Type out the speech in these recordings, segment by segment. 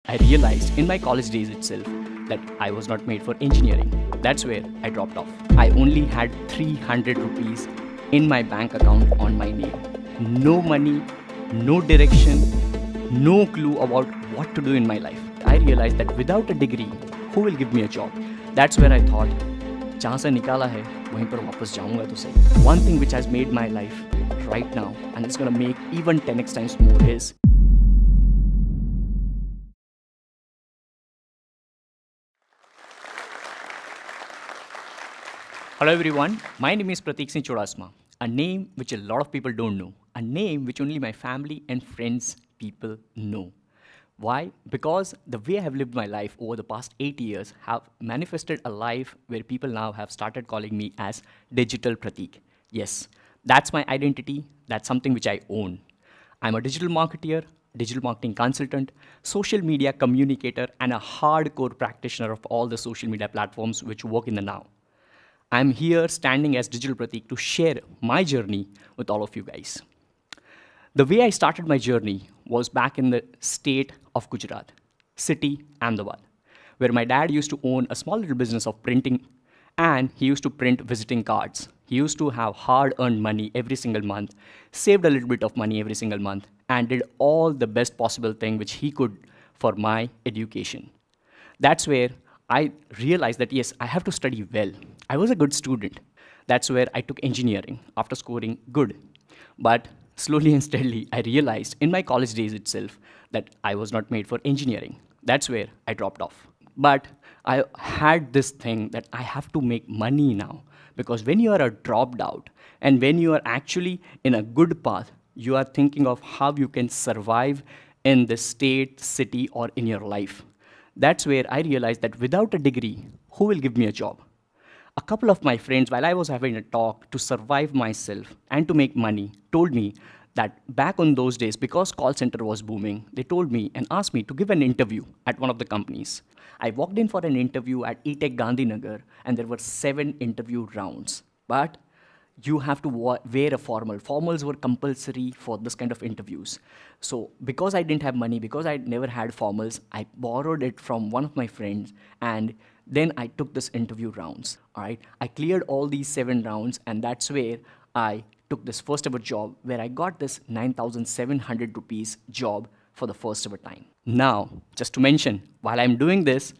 I realized in my college days itself that I was not made for engineering. That's where I dropped off. I only had 300 rupees in my bank account on my name. No money, no direction, no clue about what to do in my life. I realized that without a degree, who will give me a job? That's where I thought, जहाँ से निकाला है वहीं पर वापस जाऊंगा तो सही. One thing which has made my life right now and it's gonna make even 10x times more is hello everyone, my name is Pratik Singh Chudasama, a name which a lot of people don't know, a name which only my family and friends people know. Why? Because the way I have lived my life over the past 8 years have manifested a life where people now have started calling me as Digital Pratik. Yes, that's my identity, that's something which I own. I'm a digital marketeer, digital marketing consultant, social media communicator, and a hardcore practitioner of all the social media platforms which work in the now. I'm here standing as Digital Pratik to share my journey with all of you guys. The way I started my journey was back in the state of Gujarat, city Ahmedabad, where my dad used to own a small little business of printing, and he used to print visiting cards. He used to have hard-earned money every single month, saved a little bit of money every single month, and did all the best possible thing which he could for my education. That's where I realized that yes, I have to study well. I was a good student. That's where I took engineering after scoring good. But slowly and steadily, I realized in my college days itself that I was not made for engineering. That's where I dropped off. But I had this thing that I have to make money now, because when you are a dropped out and when you are actually in a good path, you are thinking of how you can survive in the state, city, or in your life. That's where I realized that without a degree, who will give me a job? A couple of my friends, while I was having a talk to survive myself and to make money, told me that back on those days, because call center was booming, they told me and asked me to give an interview at one of the companies. I walked in for an interview at eTech Gandhinagar, and there were 7 interview rounds. But you have to wear a formal. Formals were compulsory for this kind of interviews. So because I didn't have money, because I never had formals, I borrowed it from one of my friends, and then I took this interview rounds. All right, I cleared all these 7 rounds, and that's where I took this first ever job, where I got this 9,700 rupees job for the first ever time. Now, just to mention, while I'm doing this,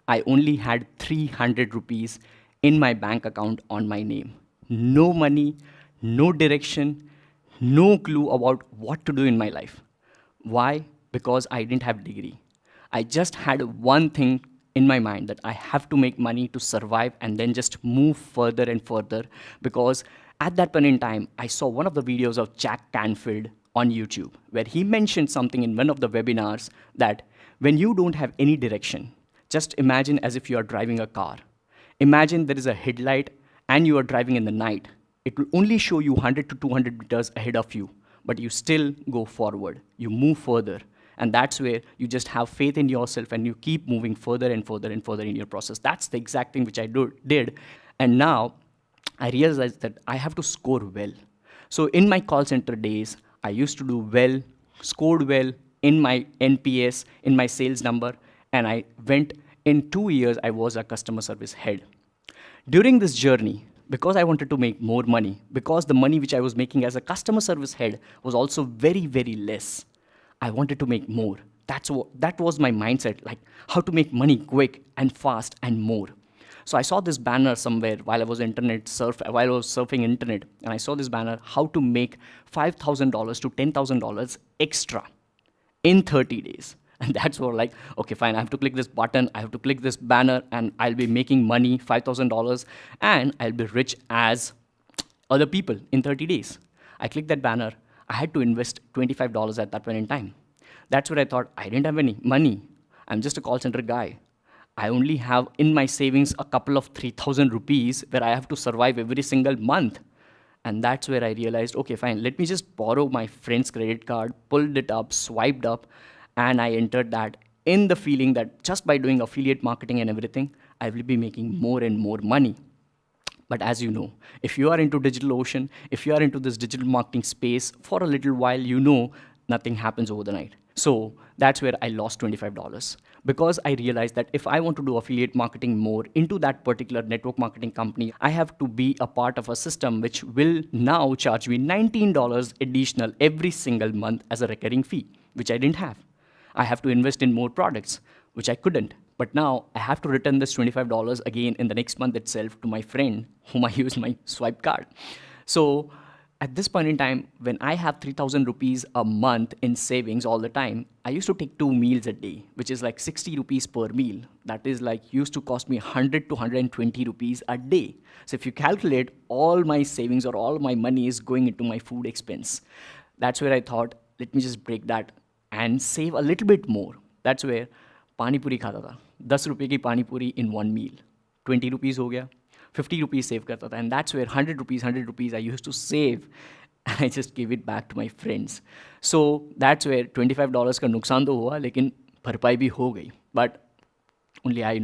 I only had 300 rupees in my bank account on my name. No money, no direction, no clue about what to do in my life. Why? Because I didn't have a degree. I just had one thing in my mind that I have to make money to survive and then just move further and further, because at that point in time, I saw one of the videos of Jack Canfield on YouTube, where he mentioned something in one of the webinars that when you don't have any direction, just imagine as if you are driving a car. Imagine there is a headlight and you are driving in the night. It will only show you 100 to 200 meters ahead of you, but you still go forward. You move further. And that's where you just have faith in yourself and you keep moving further and further and further in your process. That's the exact thing which I did. And now I realized that I have to score well. So in my call center days, I used to do well, scored well in my NPS, in my sales number, and I went in 2 years, I was a customer service head. During this journey, because I wanted to make more money, because the money which I was making as a customer service head was also very, very less, I wanted to make more. That was my mindset, like how to make money quick and fast and more. So I saw this banner somewhere while I was surfing internet, and I saw this banner, how to make $5,000 to $10,000 extra in 30 days. And that's what, like, okay, fine, I have to click this button, I have to click this banner, and I'll be making money, $5,000, and I'll be rich as other people in 30 days. I clicked that banner. I had to invest $25 at that point in time. That's what I thought. I didn't have any money. I'm just a call center guy. I only have in my savings a couple of 3,000 rupees where I have to survive every single month. And that's where I realized, okay, fine, let me just borrow my friend's credit card, pulled it up, swiped up, and I entered that in the feeling that just by doing affiliate marketing and everything, I will be making more and more money. But as you know, if you are into DigitalOcean, if you are into this digital marketing space for a little while, you know nothing happens over the night. So that's where I lost $25 because I realized that if I want to do affiliate marketing more into that particular network marketing company, I have to be a part of a system which will now charge me $19 additional every single month as a recurring fee, which I didn't have. I have to invest in more products, which I couldn't. But now I have to return this $25 again in the next month itself to my friend whom I used my swipe card. So at this point in time, when I have 3,000 rupees a month in savings all the time, I used to take 2 meals a day, which is like 60 rupees per meal. That is like used to cost me 100 to 120 rupees a day. So if you calculate, all my savings or all my money is going into my food expense. That's where I thought, let me just break that and save a little bit more. That's where पानी पूरी खाता था 10 रुपये की पानी पूरी इन 1 meal 20 rupees हो गया 50 rupees सेव करता था and that's where 100 rupees I used to save and I just give it back to my friends. So that's where $25 का नुकसान तो हुआ लेकिन भरपाई भी हो गई. But only I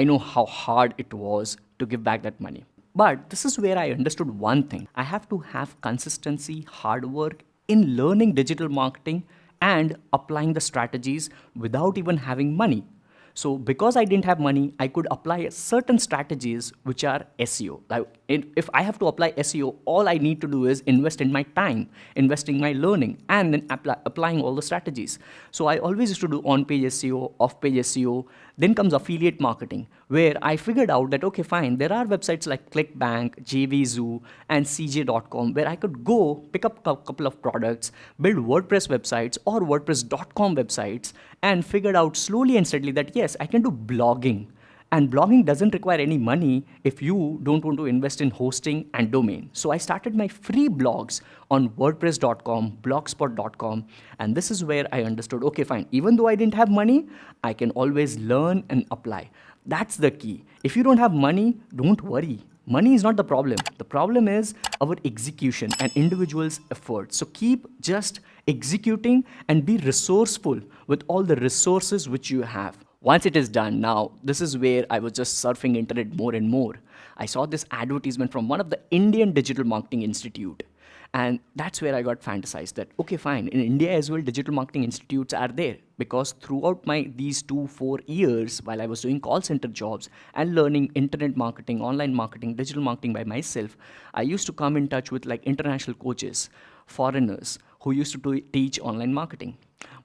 know how hard it was to give back that money. But this is where I understood one thing. I have to have consistency, hard work in learning digital marketing and applying the strategies without even having money. So because I didn't have money, I could apply certain strategies which are SEO. Like if I have to apply SEO, all I need to do is invest in my time, investing my learning, and then applying all the strategies. So I always used to do on-page SEO, off-page SEO. Then comes affiliate marketing, where I figured out that, okay, fine, there are websites like ClickBank, JVZoo, and CJ.com where I could go pick up a couple of products, build WordPress websites or WordPress.com websites, and figured out slowly and steadily that yes, I can do blogging. And blogging doesn't require any money if you don't want to invest in hosting and domain. So I started my free blogs on WordPress.com, Blogspot.com, and this is where I understood, okay, fine, even though I didn't have money, I can always learn and apply. That's the key. If you don't have money, don't worry. Money is not the problem. The problem is our execution and individuals' effort. So keep just executing and be resourceful with all the resources which you have. Once it is done, now this is where I was just surfing internet more and more. I saw this advertisement from one of the Indian Digital Marketing Institute. And that's where I got fantasized that, okay, fine, in India as well, digital marketing institutes are there. Because throughout these 4 years, while I was doing call center jobs and learning internet marketing, online marketing, digital marketing by myself, I used to come in touch with like international coaches, foreigners who used to teach online marketing.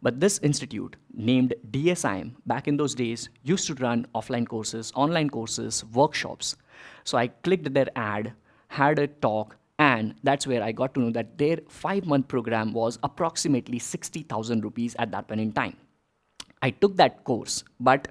But this institute named DSIM back in those days used to run offline courses, online courses, workshops. So I clicked their ad, had a talk, and that's where I got to know that their 5-month program was approximately 60,000 rupees at that point in time. I took that course, but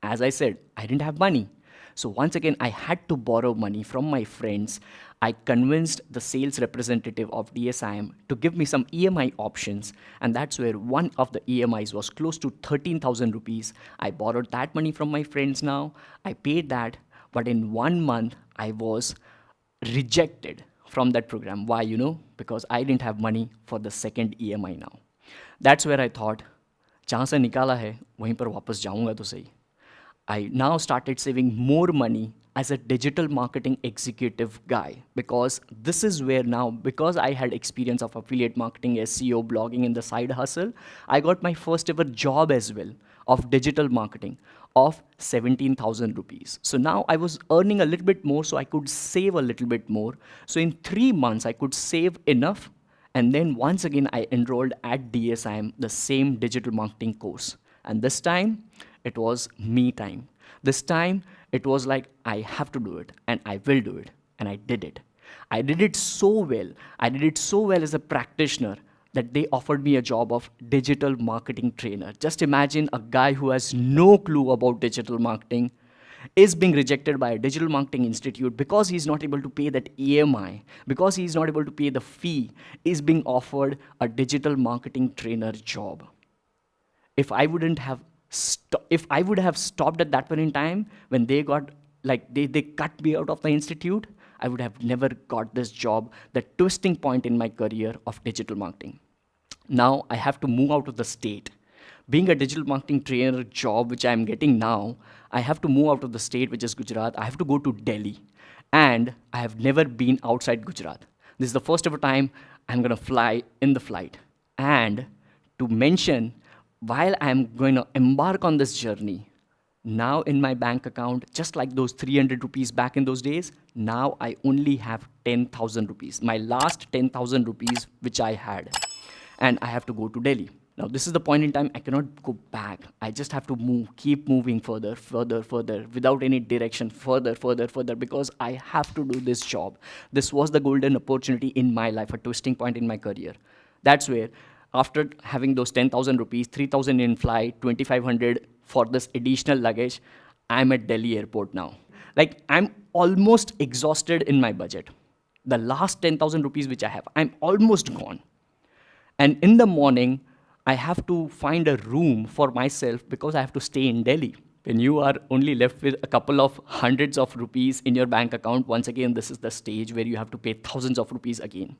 as I said, I didn't have money. So once again, I had to borrow money from my friends. I convinced the sales representative of DSIM to give me some EMI options, and that's where one of the EMIs was close to 13,000 rupees. I borrowed that money from my friends now. I paid that, but in 1 month, I was rejected from that program. Why, Because I didn't have money for the second EMI now. That's where I thought, जहाँ से निकाला है वहीं पर वापस जाऊँगा तो सही. I now started saving more money as a digital marketing executive guy, because this is where now, because I had experience of affiliate marketing, SEO, blogging in the side hustle, I got my first ever job as well of digital marketing of 17,000 rupees. So now I was earning a little bit more, so I could save a little bit more. So in 3 months, I could save enough. And then once again, I enrolled at DSIM, the same digital marketing course. And this time, it was me time. This time, it was like, I have to do it, and I will do it. And I did it. I did it so well. I did it so well as a practitioner that they offered me a job of digital marketing trainer. Just imagine a guy who has no clue about digital marketing is being rejected by a digital marketing institute because he's not able to pay that EMI, because he's not able to pay the fee, is being offered a digital marketing trainer job. If I would have stopped at that point in time when they got, like, they cut me out of the institute, I would have never got this job, the twisting point in my career of digital marketing. Now I have to move out of the state. Being a digital marketing trainer job, which I'm getting now, I have to move out of the state, which is Gujarat. I have to go to Delhi. And I have never been outside Gujarat. This is the first ever time I'm going to fly in the flight. And to mention, while I'm going to embark on this journey, now in my bank account, just like those 300 rupees back in those days, now I only have 10,000 rupees, my last 10,000 rupees which I had. And I have to go to Delhi. Now, this is the point in time I cannot go back. I just have to move, keep moving further, further, further, without any direction, further, further, further, because I have to do this job. This was the golden opportunity in my life, a twisting point in my career. That's where, after having those 10,000 rupees, 3,000 in flight, 2,500 for this additional luggage, I'm at Delhi airport now. Like, I'm almost exhausted in my budget. The last 10,000 rupees which I have, I'm almost gone. And in the morning, I have to find a room for myself because I have to stay in Delhi. When you are only left with a couple of hundreds of rupees in your bank account, once again, this is the stage where you have to pay thousands of rupees again.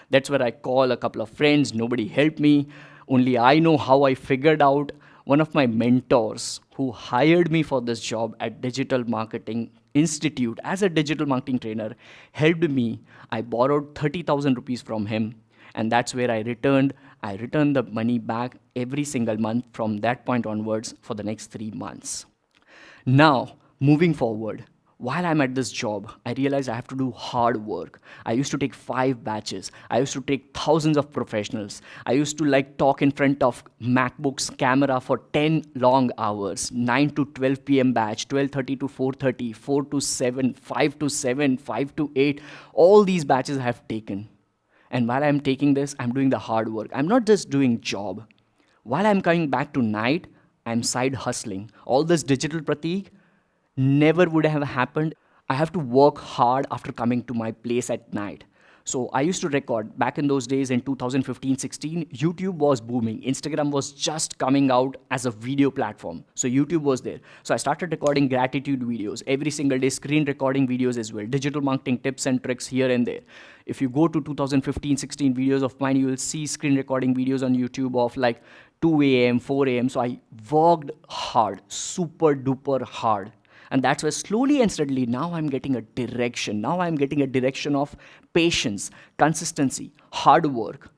That's where I call a couple of friends. Nobody helped me. Only I know how I figured out. One of my mentors who hired me for this job at Digital Marketing Institute as a digital marketing trainer helped me. I borrowed 30,000 rupees from him. And that's where I returned the money back every single month from that point onwards for the next 3 months. Now, moving forward, while I'm at this job, I realized I have to do hard work. I used to take 5 batches. I used to take thousands of professionals. I used to talk in front of MacBook's camera for 10 long hours, 9 to 12 p.m. batch, 12:30 to 4:30, 4 to 7, 5 to 7, 5 to 8. All these batches I have taken. And while I'm taking this, I'm doing the hard work. I'm not just doing job. While I'm coming back to night, I'm side hustling. All this digital Pratik never would have happened. I have to work hard after coming to my place at night. So I used to record. Back in those days in 2015-16, YouTube was booming. Instagram was just coming out as a video platform. So YouTube was there. So I started recording gratitude videos every single day, screen recording videos as well, digital marketing tips and tricks here and there. If you go to 2015-16 videos of mine, you will see screen recording videos on YouTube of 2 a.m., 4 a.m. So I worked hard, super duper hard. And that's where slowly and steadily now I'm getting a direction. Now I'm getting a direction of patience, consistency, hard work,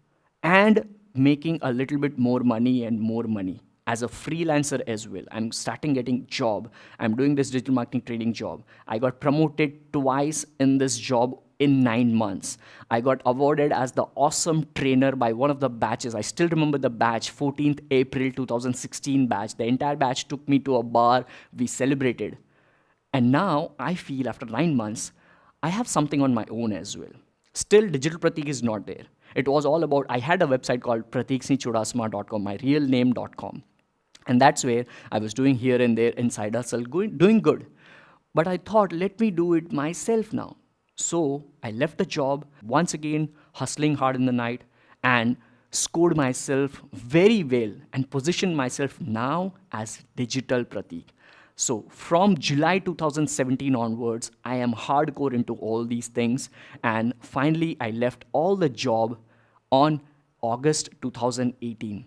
and making a little bit more money and more money. As a freelancer as well, I'm starting getting job. I'm doing this digital marketing training job. I got promoted twice in this job in 9 months. I got awarded as the awesome trainer by one of the batches. I still remember the batch, 14th April 2016 batch. The entire batch took me to a bar. We celebrated. And now I feel after 9 months, I have something on my own as well. Still, Digital Pratik is not there. It was all about, I had a website called pratiksinhchudasma.com, my real name.com. And that's where I was doing here and there inside hustle, doing good. But I thought, let me do it myself now. So I left the job, once again, hustling hard in the night, and scored myself very well and positioned myself now as Digital Pratik. So from July 2017 onwards, I am hardcore into all these things. And finally, I left all the job on August 2018.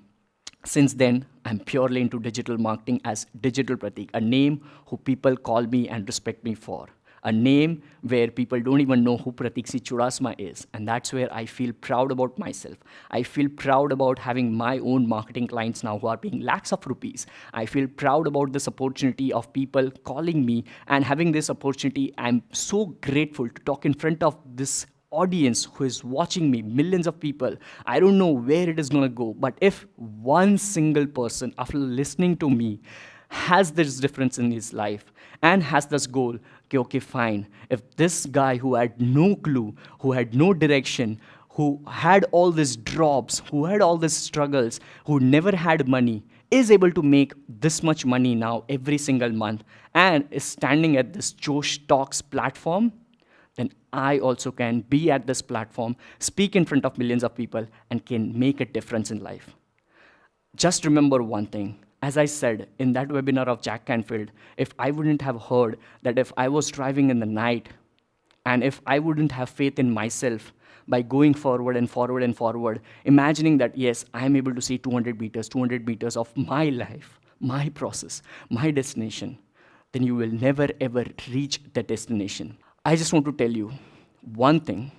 Since then, I'm purely into digital marketing as Digital Pratik, a name who people call me and respect me for. A name where people don't even know who Pratik C. Chudasma is. And that's where I feel proud about myself. I feel proud about having my own marketing clients now who are paying lakhs of rupees. I feel proud about this opportunity of people calling me and having this opportunity. I'm so grateful to talk in front of this audience who is watching me, millions of people. I don't know where it is going to go, but if one single person after listening to me has this difference in his life and has this goal, okay, fine. If this guy who had no clue, who had no direction, who had all these drops, who had all these struggles, who never had money, is able to make this much money now every single month and is standing at this Josh Talks platform, then I also can be at this platform, speak in front of millions of people, and can make a difference in life. Just remember one thing. As I said in that webinar of Jack Canfield, if I wouldn't have heard that if I was driving in the night, and if I wouldn't have faith in myself by going forward and forward and forward, imagining that, yes, I'm able to see 200 meters of my life, my process, my destination, then you will never, ever reach the destination. I just want to tell you one thing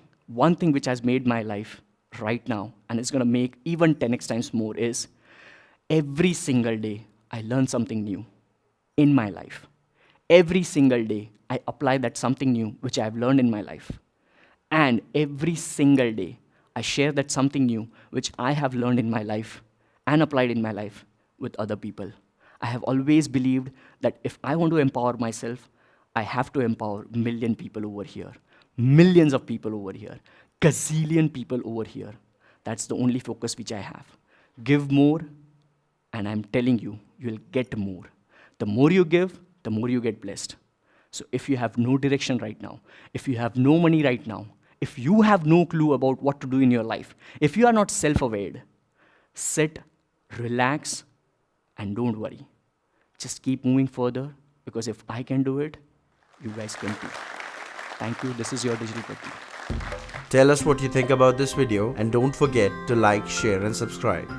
which has made my life right now, and it's going to make even 10x times more, is Every single day, I learn something new in my life. Every single day, I apply that something new which I have learned in my life. And every single day, I share that something new which I have learned in my life and applied in my life with other people. I have always believed that if I want to empower myself, I have to empower million people over here, millions of people over here, gazillion people over here. That's the only focus which I have. Give more, and I'm telling you, you'll get more. The more you give, the more you get blessed. So if you have no direction right now, if you have no money right now, if you have no clue about what to do in your life, if you are not self-aware, sit, relax, and don't worry. Just keep moving further, because if I can do it, you guys can too. Thank you. This is your Digital Pratik. Tell us what you think about this video and don't forget to like, share and subscribe.